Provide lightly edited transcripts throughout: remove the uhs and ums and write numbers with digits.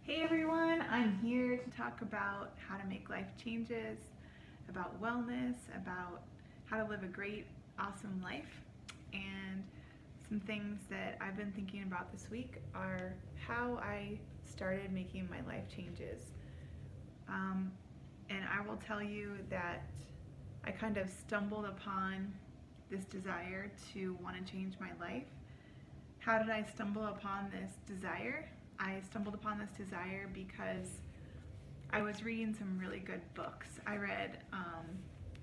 Hey everyone, I'm here to talk about how to make life changes, about wellness, about how to live a great, awesome life. And some things that I've been thinking about this week are how I started making my life changes. Um, and I will tell you that I kind of stumbled upon this desire to want to change my life. How did I stumble upon this desire? I stumbled upon this desire because I was reading some really good books. I read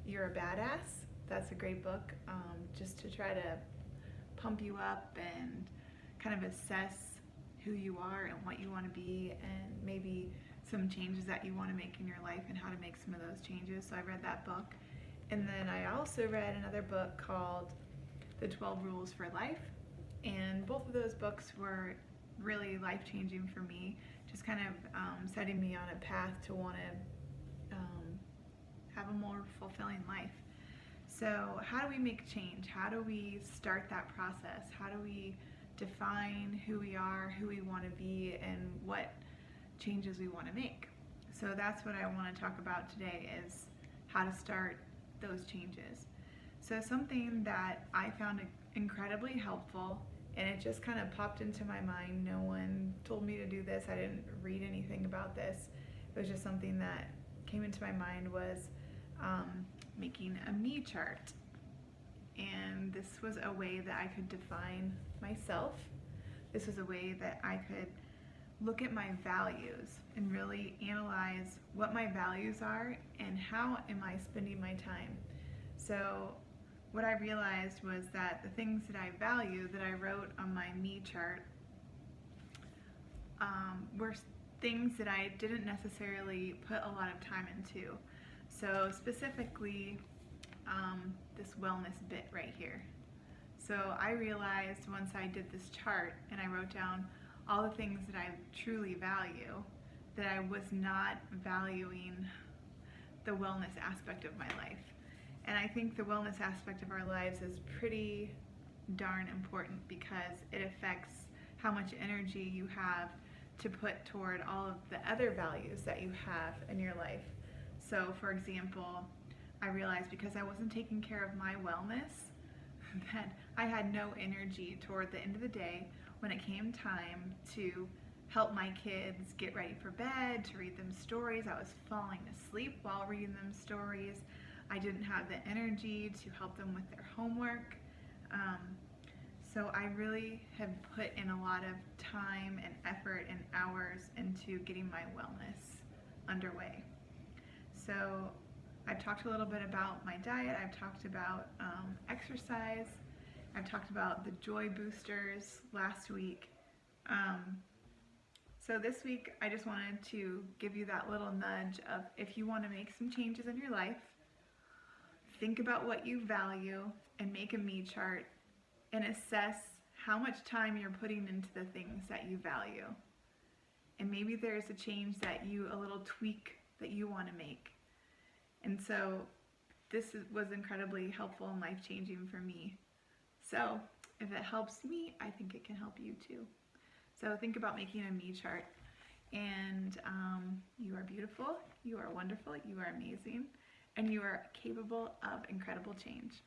You're a Badass. That's a great book, just to try to pump you up and kind of assess who you are and what you want to be, and maybe some changes that you want to make in your life and how to make some of those changes. So I read that book. And then I also read another book called The 12 Rules for Life. And both of those books were really life-changing for me, just kind of setting me on a path to want to have a more fulfilling life. So how do we make change? How do we start that process? How do we define who we are, who we want to be, and what changes we want to make? So that's what I want to talk about today, is how to start those changes. So something that I found incredibly helpful, and it just kind of popped into my mind. No one told me to do this. I didn't read anything about this. It was just something that came into my mind, was making a me chart. And this was a way that I could define myself. This was a way that I could look at my values and really analyze what my values are and how am I spending my time. So what I realized was that the things that I value, that I wrote on my me chart, were things that I didn't necessarily put a lot of time into. So specifically, this wellness bit right here. So I realized once I did this chart and I wrote down all the things that I truly value, that I was not valuing the wellness aspect of my life. And I think the wellness aspect of our lives is pretty darn important because it affects how much energy you have to put toward all of the other values that you have in your life. So for example, I realized because I wasn't taking care of my wellness that I had no energy toward the end of the day when it came time to help my kids get ready for bed, to read them stories. I was falling asleep while reading them stories. I didn't have the energy to help them with their homework. So I really have put in a lot of time and effort and hours into getting my wellness underway. So I've talked a little bit about my diet. I've talked about exercise. I've talked about the joy boosters last week. So this week I just wanted to give you that little nudge of, if you want to make some changes in your life, think about what you value and make a me chart and assess how much time you're putting into the things that you value. And maybe there's a change a little tweak that you want to make. And so this was incredibly helpful and life-changing for me. So if it helps me, I think it can help you too. So think about making a me chart. And you are beautiful, you are wonderful, you are amazing, and you are capable of incredible change.